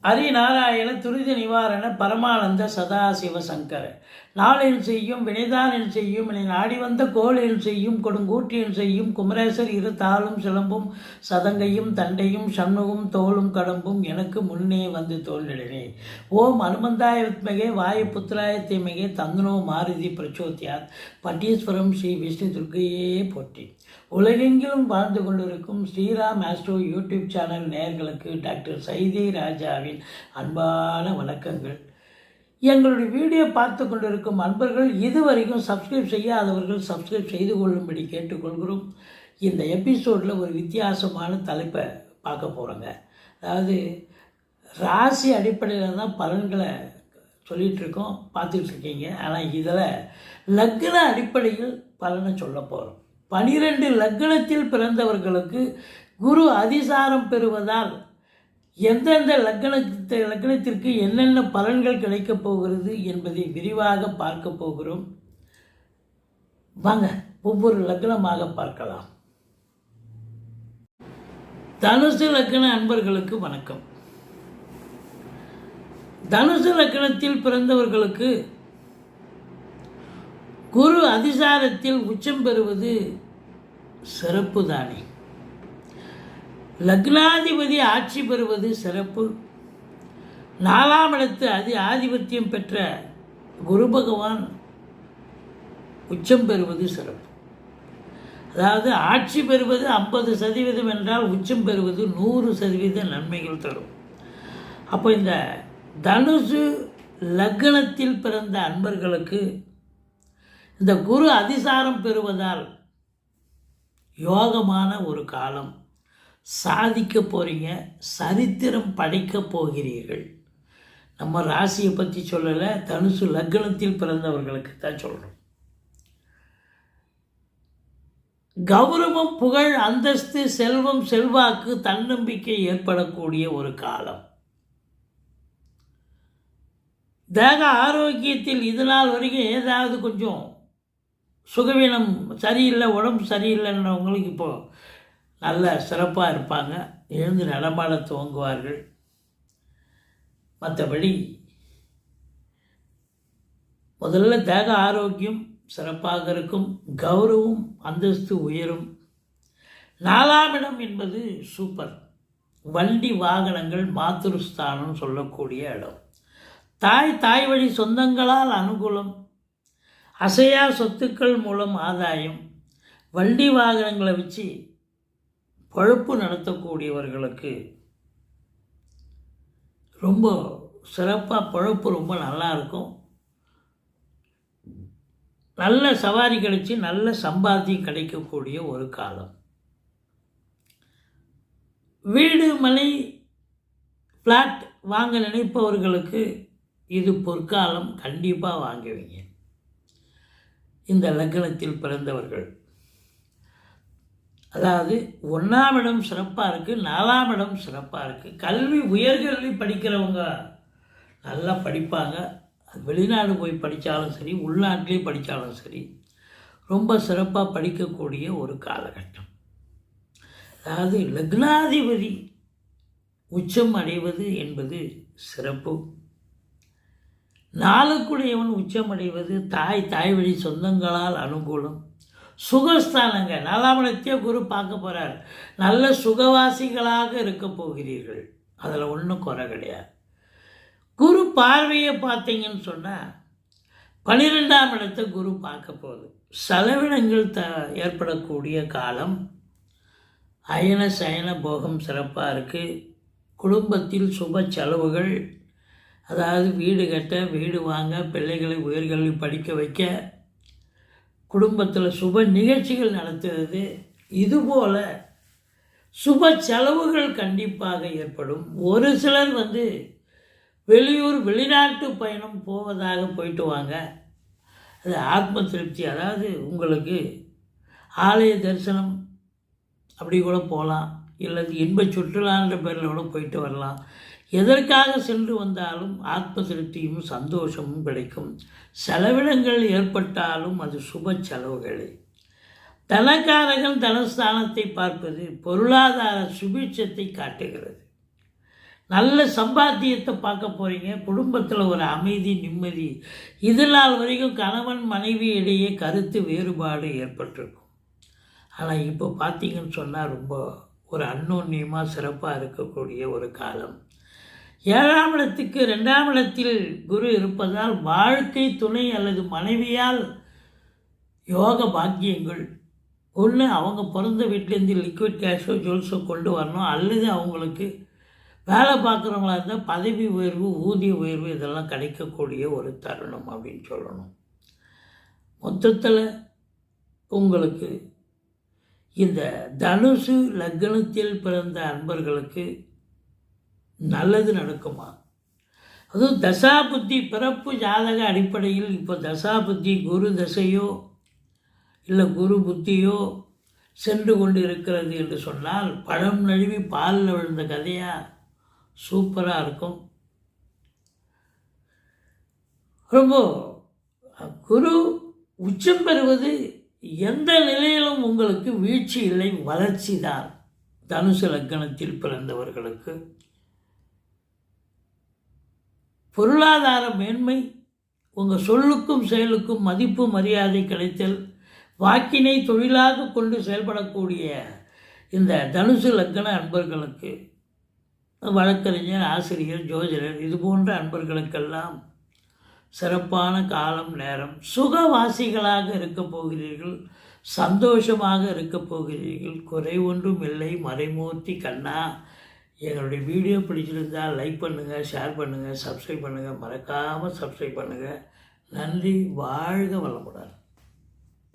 ஹரிநாராயண துரித நிவாரண பரமானந்த சதாசிவ சங்கர நாளில் செய்யும் வினைதானில் செய்யும் இனி நாடி வந்த கோளில் செய்யும் கொடுங்கூற்றில் செய்யும் குமரேசர் இரு தாளும் சிலம்பும் சதங்கையும் தண்டையும் சண்முகும் தோளும் கடம்பும் எனக்கு முன்னே வந்து தோன்றினே. ஓம் அனுமந்தாய வித்மகே வாயு புத்திராய தீமகே தந்தனோ மாருதி பிரச்சோத்யாத் பட்டீஸ்வரம் ஸ்ரீ விஷ்ணு துர்க்கையே போற்றி. உலகெங்கிலும் வாழ்ந்து கொண்டிருக்கும் ஸ்ரீராம் ஆஸ்ட்ரோ யூடியூப் சேனல் நேயர்களுக்கு டாக்டர் சைதை ராஜாவின் அன்பான வணக்கங்கள். எங்களுடைய வீடியோ பார்த்து கொண்டிருக்கும் அன்பர்கள் இதுவரைக்கும் சப்ஸ்கிரைப் செய்யாதவர்கள் சப்ஸ்கிரைப் செய்து கொள்ளும்படி கேட்டுக்கொள்கிறோம். இந்த எபிசோடில் ஒரு வித்தியாசமான தலைப்பை பார்க்க போகிறோங்க. அதாவது ராசி அடிப்படையில் தான் பலன்களை சொல்லிகிட்ருக்கோம், பார்த்துட்ருக்கீங்க. ஆனால் இதில் லக்ன அடிப்படையில் பலனை சொல்ல போகிறோம். 12 லக்னத்தில் பிறந்தவர்களுக்கு குரு அதிசாரம் பெறுவதால் எந்தெந்த லக்னத்திற்கு என்னென்ன பலன்கள் கிடைக்கப் போகிறது என்பதை விரிவாக பார்க்க போகிறோம். வாங்க ஒவ்வொரு லக்னமாக பார்க்கலாம். தனுசு லக்ன அன்பர்களுக்கு வணக்கம். தனுசு லக்னத்தில் பிறந்தவர்களுக்கு குரு அதிசாரத்தில் உச்சம் பெறுவது சிறப்பு தானே. லக்னாதிபதி ஆட்சி பெறுவது சிறப்பு. 4ஆம் இடத்து ஆதிபத்தியம் பெற்ற குரு பகவான் உச்சம் பெறுவது சிறப்பு. அதாவது ஆட்சி பெறுவது 50% என்றால் உச்சம் பெறுவது 100% நன்மைகள் தரும். அப்போ இந்த தனுசு லக்னத்தில் பிறந்த அன்பர்களுக்கு இந்த குரு அதிசாரம் பெறுவதால் யோகமான ஒரு காலம். சாதிக்க போகிறீங்க, சரித்திரம் படைக்க போகிறீர்கள். நம்ம ராசியை பற்றி சொல்லலை, தனுசு லக்னத்தில் பிறந்தவர்களுக்கு தான் சொல்கிறோம். கௌரவம், புகழ், அந்தஸ்து, செல்வம், செல்வாக்கு, தன்னம்பிக்கை ஏற்படக்கூடிய ஒரு காலம். தேக ஆரோக்கியத்தில் இது நாள் வரைக்கும் ஏதாவது கொஞ்சம் சுகவீனம் சரியில்லை, உடம்பு சரியில்லைன்றவங்களுக்கு இப்போது நல்ல சிறப்பாக இருப்பாங்க. எழுந்து நடமாட துவங்குவார்கள். மற்றபடி முதல்ல தேக ஆரோக்கியம் சிறப்பாக இருக்கும். கௌரவம், அந்தஸ்து உயரும். 4ஆம் இடம் என்பது சூப்பர். வண்டி வாகனங்கள், மாத்திருஸ்தானம் சொல்லக்கூடிய இடம். தாய் வழி சொந்தங்களால் அனுகூலம். அசையா சொத்துக்கள் மூலம் ஆதாயம். வண்டி வாகனங்களை வச்சு பொழப்பு நடத்தக்கூடியவர்களுக்கு ரொம்ப சிறப்பாக பொழப்பு ரொம்ப நல்லாயிருக்கும். நல்ல சவாரி கிடைச்சி நல்ல சம்பாத்தியம் கிடைக்கக்கூடிய ஒரு காலம். வீடு, மனை, ஃப்ளாட் வாங்க நினைப்பவர்களுக்கு இது பொற்காலம். கண்டிப்பாக வாங்குவீங்க. இந்த லக்னத்தில் பிறந்தவர்கள், அதாவது 1ஆம் இடம் சிறப்பாக இருக்குது, 4ஆம் இடம் சிறப்பாக இருக்குது. கல்வி, உயர்கல்வி படிக்கிறவங்க நல்லா படிப்பாங்க. வெளிநாடு போய் படித்தாலும் சரி, உள்நாட்டிலே படித்தாலும் சரி, ரொம்ப சிறப்பாக படிக்கக்கூடிய ஒரு காலகட்டம். அதாவது லக்னாதிபதி உச்சம் அடைவது என்பது சிறப்பு. 4க்குடையவன் உச்சம் அடைவது தாய் வழி சொந்தங்களால் அனுகூலம். சுகஸ்தானங்க 4ஆம் இடத்தையே குரு பார்க்க போகிறார். நல்ல சுகவாசிகளாக இருக்க போகிறீர்கள். அதில் ஒன்றும் குறை கிடையாது. குரு பார்வையை பார்த்தீங்கன்னு சொன்னால் 12ஆம் இடத்தை குரு பார்க்க போகுது. செலவினங்கள் ஏற்படக்கூடிய காலம். அயன சயன போகம் சிறப்பாக இருக்குது. குடும்பத்தில் சுப செலவுகள், அதாவது வீடு கட்ட, வீடு வாங்க, பிள்ளைகளை உயர்கல்வி படிக்க வைக்க, குடும்பத்தில் சுப நிகழ்ச்சிகள் நடத்துறது, இதுபோல் சுப செலவுகள் கண்டிப்பாக ஏற்படும். ஒரு சிலர் வெளியூர், வெளிநாட்டு பயணம் போவதாக போயிட்டு வாங்க. அது ஆத்ம திருப்தி. அதாவது உங்களுக்கு ஆலய தரிசனம் அப்படி கூட போகலாம், இல்லை இன்ப சுற்றுலான்ற பேரில் கூட போயிட்டு வரலாம். எதற்காக சென்று வந்தாலும் ஆத்ம திருப்தியும் சந்தோஷமும் கிடைக்கும். செலவினங்கள் ஏற்பட்டாலும் அது சுப செலவுகளே. தனக்காரகன் தனஸ்தானத்தை பார்ப்பது பொருளாதார சுபிட்சத்தை காட்டுகிறது. நல்ல சம்பாத்தியத்தை பார்க்க போகிறீங்க. குடும்பத்தில் ஒரு அமைதி, நிம்மதி. இது நாள் வரைக்கும் கணவன் மனைவி இடையே கருத்து வேறுபாடு ஏற்பட்டிருக்கும். ஆனால் இப்போ பார்த்தீங்கன்னு சொன்னால் ரொம்ப ஒரு அந்யோன்யமாக சிறப்பாக இருக்கக்கூடிய ஒரு காலம். 7ஆம் இடத்துக்கு 2ஆம் இடத்தில் குரு இருப்பதால் வாழ்க்கை துணை அல்லது மனைவியால் யோக பாக்கியங்கள். ஒன்று அவங்க பிறந்த வீட்டிலேருந்து லிக்விட் கேஷோ ஜுவல்ஸோ கொண்டு வரணும், அல்லது அவங்களுக்கு வேலை பார்க்குறவங்களா இருந்தால் பதவி உயர்வு, ஊதிய உயர்வு இதெல்லாம் கிடைக்கக்கூடிய ஒரு தருணம் அப்படின்னு சொல்லணும். மொத்தத்தில் உங்களுக்கு இந்த தனுசு லக்னத்தில் பிறந்த அன்பர்களுக்கு நல்லது நடக்குமா? அதுவும் தசாபுத்தி பிறப்பு ஜாதக அடிப்படையில் இப்போ தசாபுத்தி குரு தசையோ இல்லை குரு புத்தியோ சென்று கொண்டு இருக்கிறது என்று சொன்னால் பழம் நழுவி பாலில் விழுந்த கதையாக சூப்பராக இருக்கும். ரொம்ப குரு உச்சம் பெறுவது எந்த நிலையிலும் உங்களுக்கு வீழ்ச்சி இல்லை, வளர்ச்சி தான். தனுசு லக்னத்தில் பிறந்தவர்களுக்கு பொருளாதார மேன்மை, உங்கள் சொல்லுக்கும் செயலுக்கும் மதிப்பு மரியாதை கிடைத்தல், வாக்கினை தொழிலாக கொண்டு செயல்படக்கூடிய இந்த தனுசு லக்ன அன்பர்களுக்கு, வழக்கறிஞர், ஆசிரியர், ஜோதிடர் இது போன்ற அன்பர்களுக்கெல்லாம் சிறப்பான காலம், நேரம். சுகவாசிகளாக இருக்கப் போகிறீர்கள், சந்தோஷமாக இருக்கப் போகிறீர்கள். குறை ஒன்றும் இல்லை மறைமூர்த்தி கண்ணா. எங்களுடைய வீடியோ பிடிச்சிருந்தால் லைக் பண்ணுங்கள், ஷேர் பண்ணுங்கள், சப்ஸ்கிரைப் பண்ணுங்கள். மறக்காமல் சப்ஸ்கிரைப் பண்ணுங்கள். நன்றி. வாழ்க வளமுடன்.